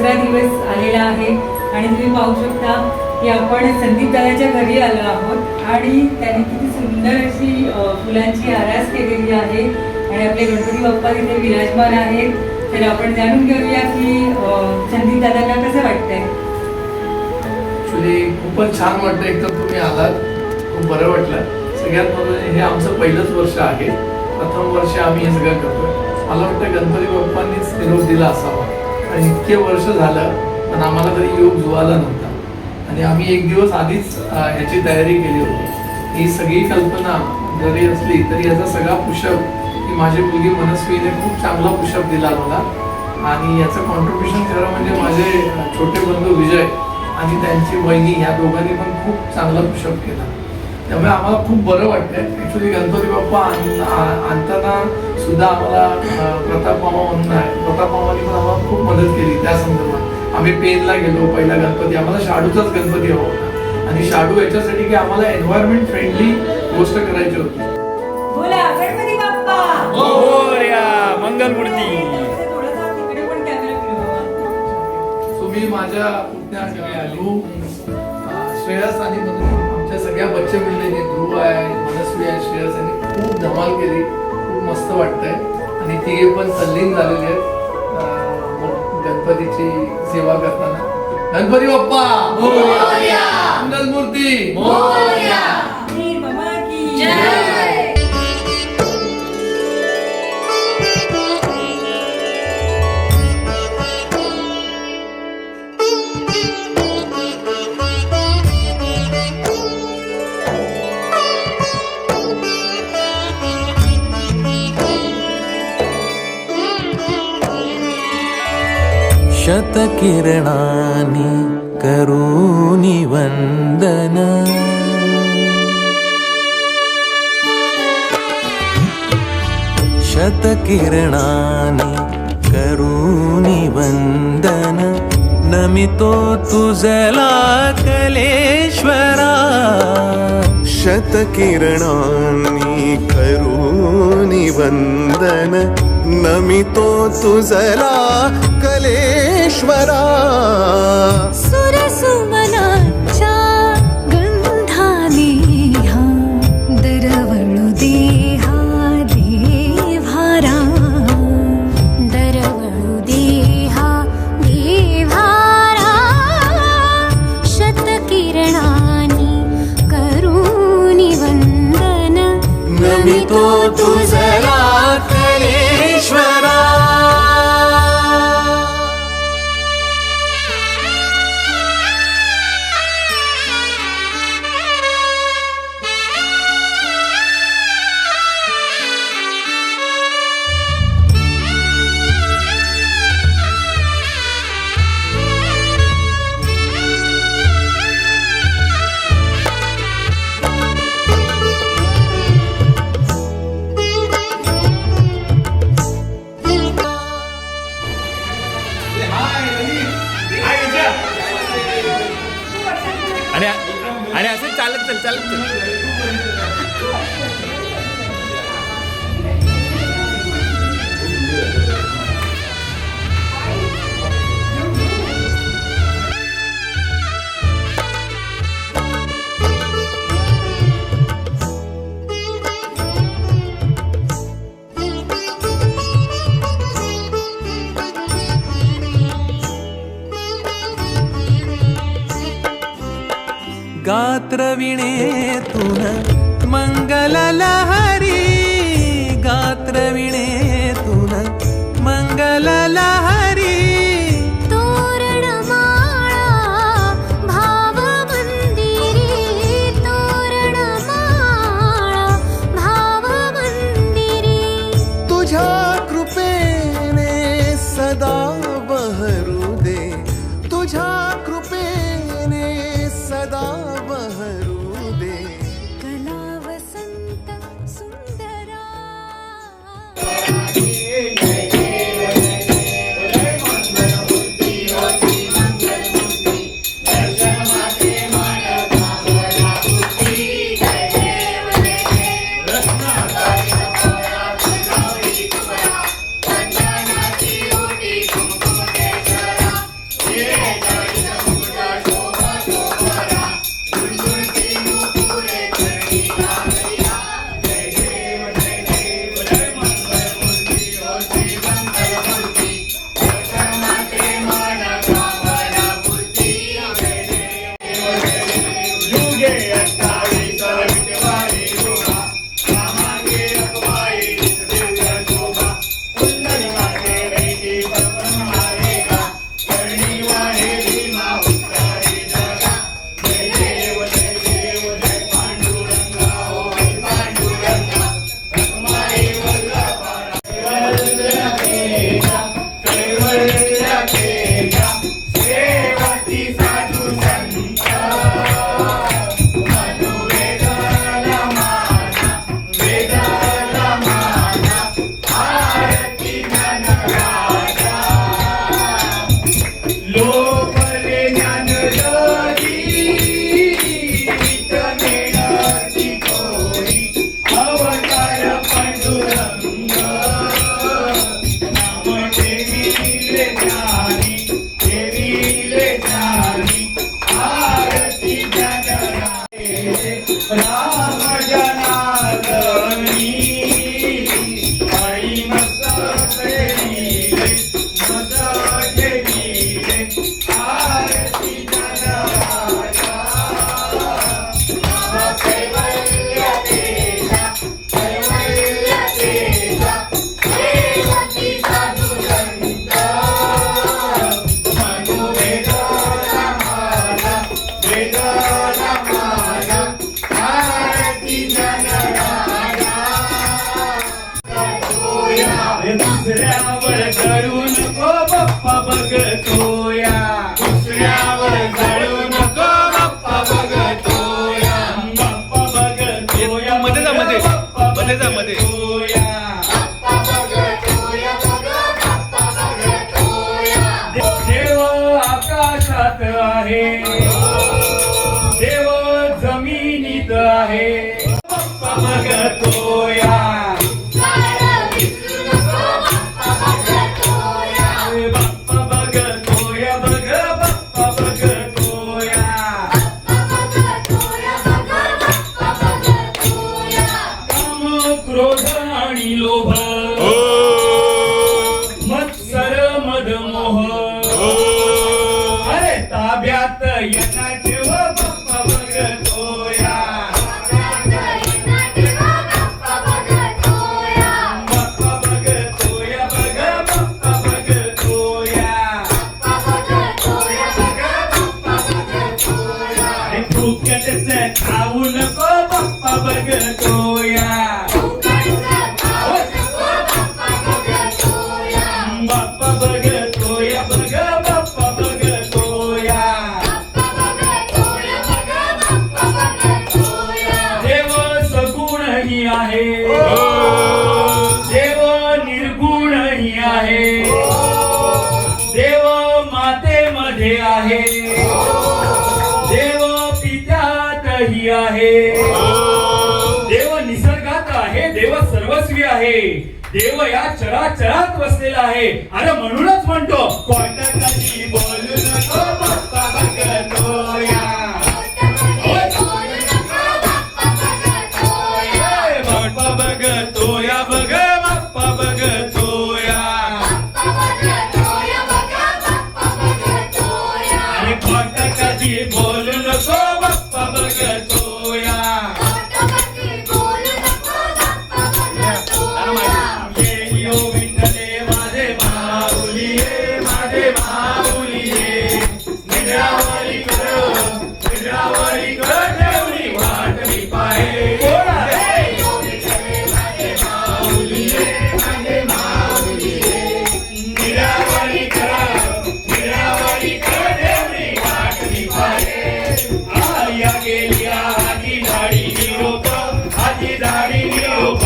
दुसरा दिवस आलेला आहे आणि तुम्ही पाहू शकता की आपण संदीप दादाच्या घरी आलो आहोत आणि त्यांनी किती सुंदर अशी फुलांची आरास केलेली आहे आणि आपले गणपती बाप्पा तिथे विराजमान आहेत. तर आपण जाणून घेऊया की संदीप दादांना कसं वाटतंय. ॲक्च्युली खूपच छान वाटतं. एकदम तुम्ही आलात, खूप बरं वाटलं. सगळ्यात महत्त्वाचं हे आमचं पहिलंच वर्ष आहे, प्रथम वर्ष आम्ही हे सगळं करतोय. मला वाटतं गणपती बाप्पांनीच निरोप दिला असावा आणि इतके वर्ष झालं पण आम्हाला तरी योग जुळाला नव्हता आणि आम्ही एक दिवस आधीच ह्याची तयारी केली होती. ही सगळी कल्पना जरी असली तरी याचा सगळा पुशअप की माझी मुलगी मनस्वीने खूप चांगला पुशअप दिला मला आणि याचं कॉन्ट्रीब्युशन खरं म्हणजे माझे छोटे बंधू विजय आणि त्यांची वहिनी ह्या दोघांनी पण खूप चांगला पुशअप केला. त्यामुळे आम्हाला खूप बरं वाटतंय. ॲक्च्युली गणपती बाप्पा आणताना सुद्धा आम्हाला प्रताप मामा म्हणून आहे, प्रताप मामाने पण आम्हाला खूप मदत केली त्या संदर्भात. आम्ही पेनला गेलो, पहिला गणपती आम्हाला शाडूचाच गणपती हवा होता आणि शाडू याच्यासाठी की आम्हाला एन्व्हायरमेंट फ्रेंडली गोष्ट करायची होती. बोला गणपती बाप्पा मोरया, मंगलमूर्ती. तिकडे पण कॅमेरा फिरवा. सो मी माझ्या पुतण्या ध्रुव, श्रेयस आणि आमच्या सगळ्या बच्चे मिळलेले ध्रुव आहे, मनस्वी आहे, श्रेयस यांनी खूप धमाल केली. खूप मस्त वाटतंय आणि तिघे पण तल्लीन झालेले आहेत गणपतीची सेवा करताना. गणपती बाप्पा मोरया, मंगलमूर्ती मोरया. वीर बाबा की जय. शतकिरणानि करूनि वन्दन. शतकिरणानि करूनि वन्दन. नमितो तुझला कलेश्वरा. शतकिरणांनी करूनि वंदन. नमितो तुझला कलेश्वरा. सुरसुमनाच्या गंधाने हा दरवळू देहा देव्हारा. दरवळू देहा देव्हारा. शतकिरणानी करूनि वंदन. नमितो तुझला कलेश्वरा. आणि असं चालत चल. गात्रवीणेतून मंगललहरी. गात्रवीणेतून मंगललहरी. तोरणमाळा भावमंदिरी. तोरणमाळा भावमंदिरी. तुझ्या कृपेने सदा बहरू दे. तुझ्या कृपेने सदा बहरू दे. कला वसंत सुंदरा. आहे, देव जमिनीत आहे. बाप्पा बघतोया, बाप्पा बघतोया, बघ बाप्पा बघतोया. काम, क्रोध आणि लोभ, मत्सर मदमोह, अरे ताब्यात येणा ठेव बाप्पा बघतोया. बाप्पा बघतोया, बघ बाप्पा बघतोया. अरे फुकटच खाऊ नको बाप्पा बघतोया. बाप्पा बघतोया, बघ बाप्पा बघतोया. देव सगुणही आहे, देव निर्गुणही आहे, देव मातेमध्ये आहे, देव पित्यातही आहे, देव निसर्गात आहे, देव सर्वस्वी आहे, देव या चराचरात बसलेला आहे. अरे म्हणूनच म्हणतो कोणत्याची बोलू नको बाप्पा बघतोया. बाप्पा बघतोया, बघ बाप्पा बघतोया. अरे कोणत्याची बोलू नको बाप्पा बघतोया. ये विठ्ठले माझे माऊली ये, माझे माऊली ये. निद्रावरी कर ठेवली वाट मी पाहे. बोला रे. माऊली ये, माझे माऊली ये. निद्रावरी कर ठेवली वाट मी पाहे. आया गेल्या हाती झाडी निरोप, हाती झाडी निरोप.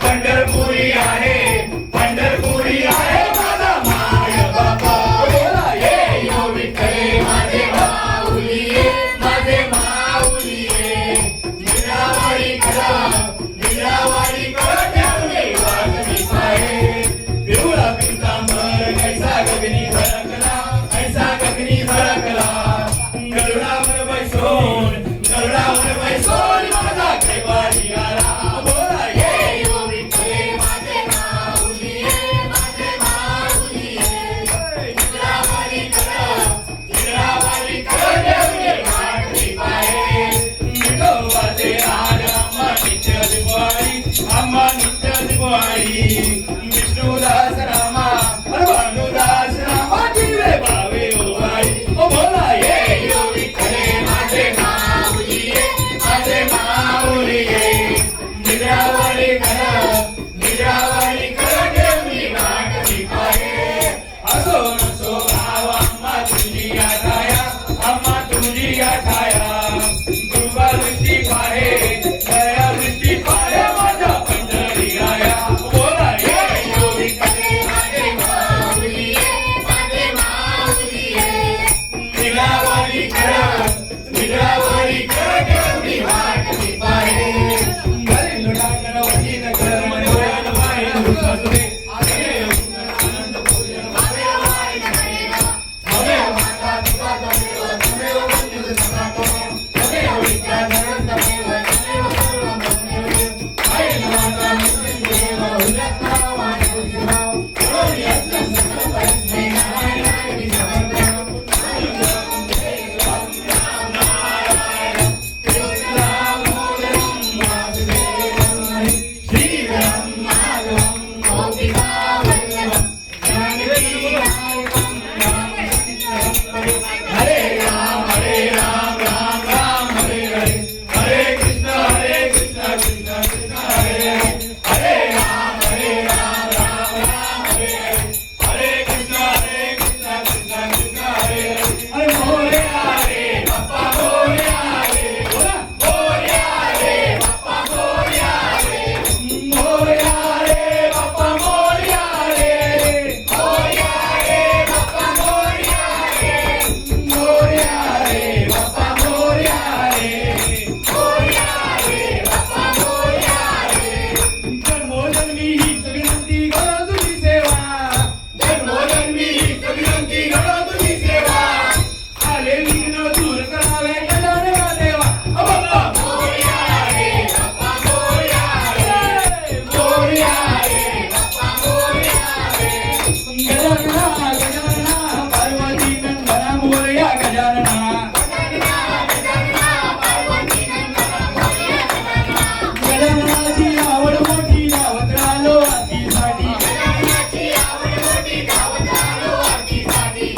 पंढरपुरी आहे माझा माय बाबा. बोला ये.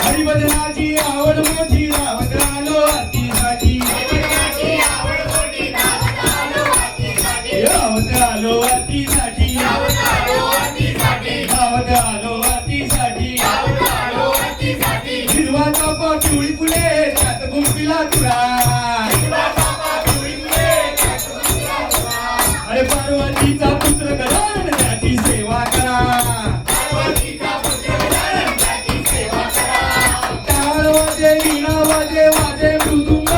हरिभजनाची आवड मोठी धावत आलो हातीसाठी धावत आलो हातीसाठी धावत आलो हातीसाठी हिरवा चाफा पिवळी फुले त्यात गुंफिला तुरा अरे पार्वतीचा पुत्र गरण त्याची सेवा करा टाळ वाजे वीणा वाजे वाजे मृदुंग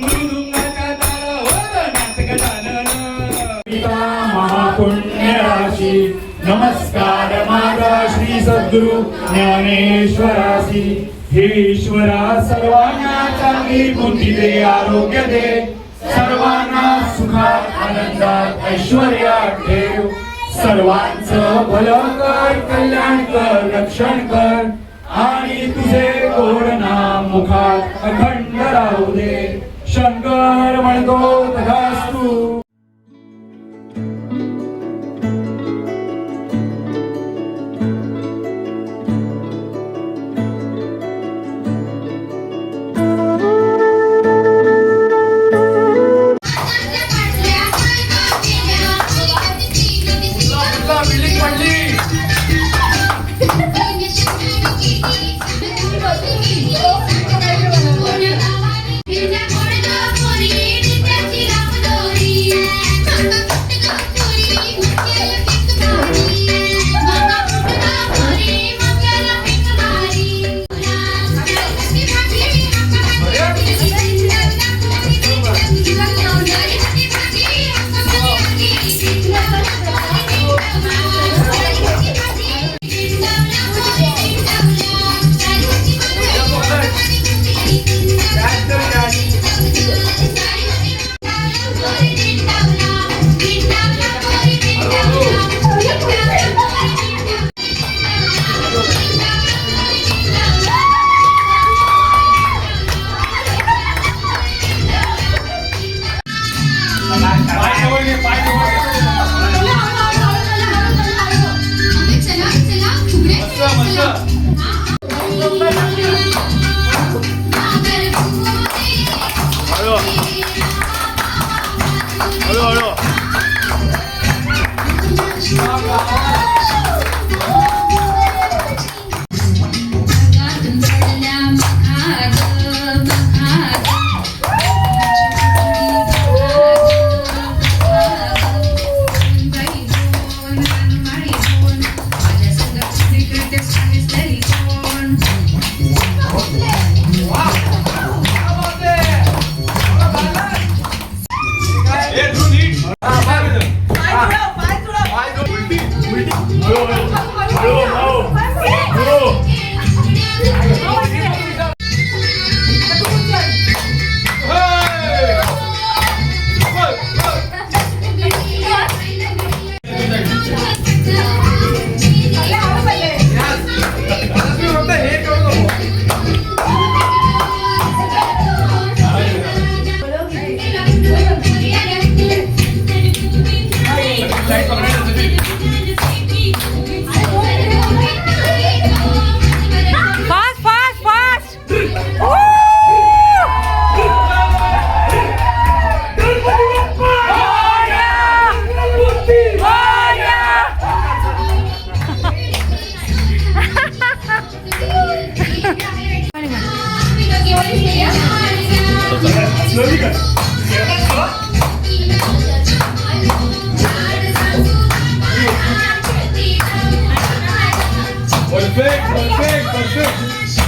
मृदुंगाच्या तारावर नाच गजानन महापुण्य राशी नमस्कार माझा श्री सद्गुरु ज्ञानेश्वरासी हे ईश्वरा सर्वांना चांगली बुद्धी दे आरोग्य दे सर्वांना सुखात आनंदात ऐश्वर्यात ठेव सर्वांचं भलं कर कल्याण कर रक्षण कर आणि तुझे गोड नाम मुखात अखंड राहू दे शंकर म्हणतो तथास्तु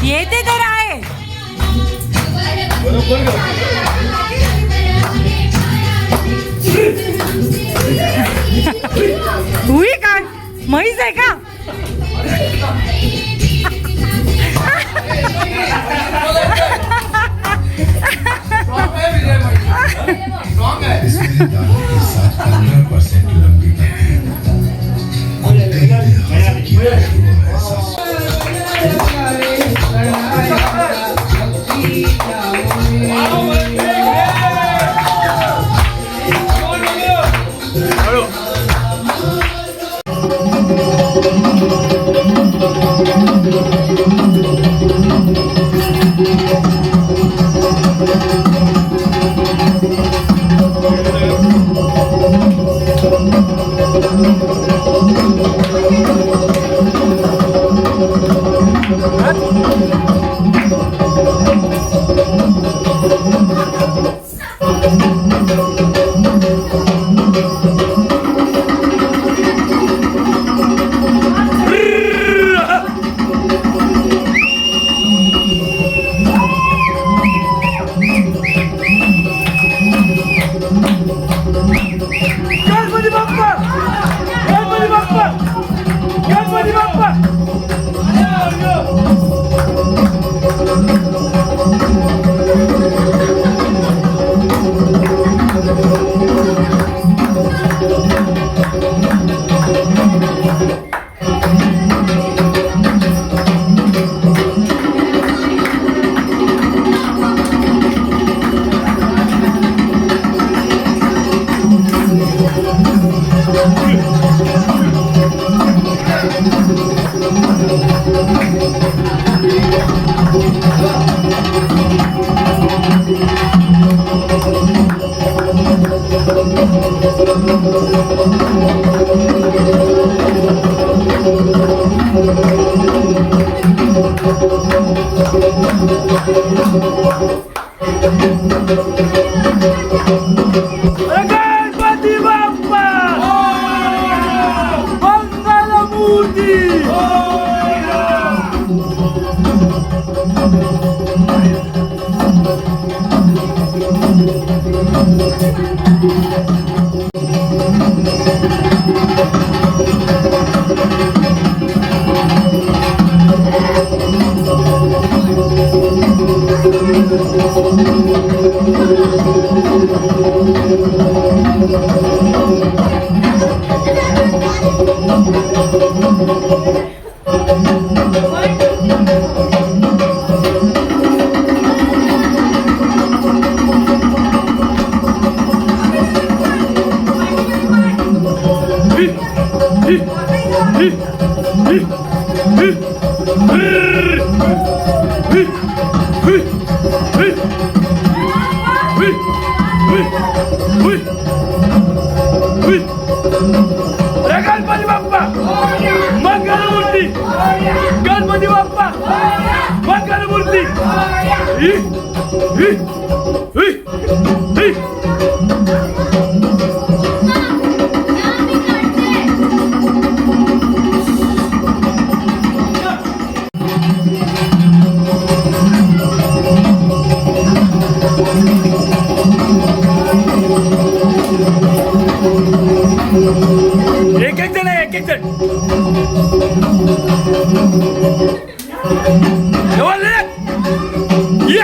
येते तर आहे हुई काय म्हैस आहे का? गणपती बाप्पा मंगलमूर्ती गणपती बाप्पा मंगलमूर्ती एक एक जण आहे एक एक जण जवळ ये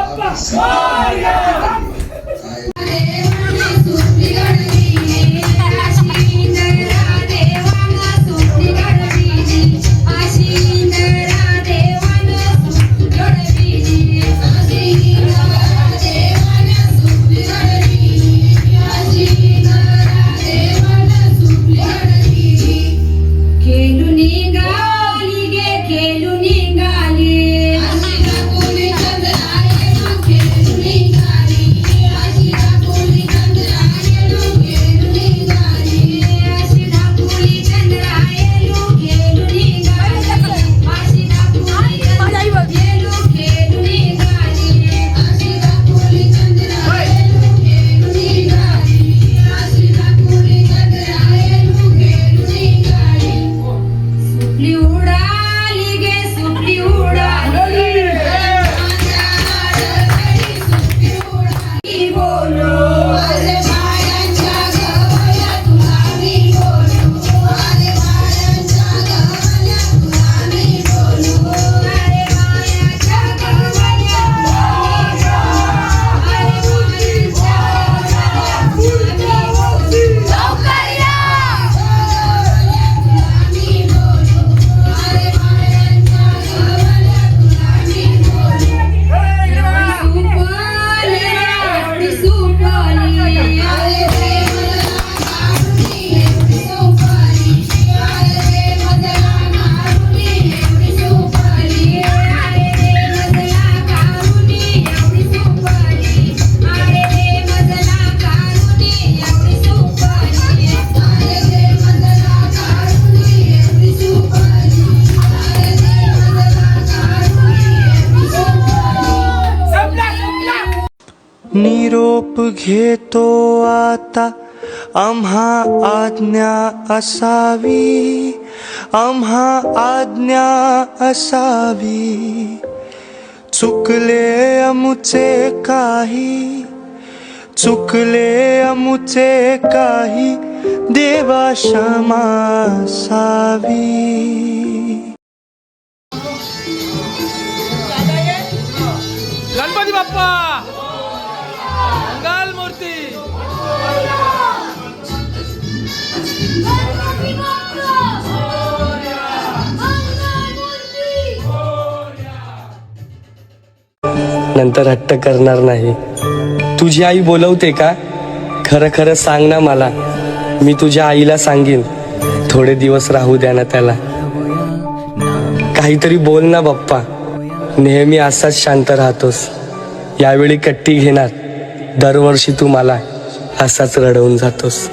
बाप्पा मोरया. निरोप घेतो आता आम्हा आज्ञा असावी, आम्हा आज्ञा असावी. चुकले अमुचे काही, चुकले अमुचे काही, देवा क्षमा असावी. गणपती बाप्पा मंगल मूर्ती. नंतर हट्ट करणार नाही. तुझी आई बोलवते का? खरं खरं सांग ना मला. मी तुझ्या आईला सांगेन थोडे दिवस राहू द्या ना त्याला. काहीतरी बोल ना बाप्पा. नेहमी असाच शांत राहतोस. यावेळी कट्टी घेणार. दरवर्षी तू मला असाच रडवून जातोस.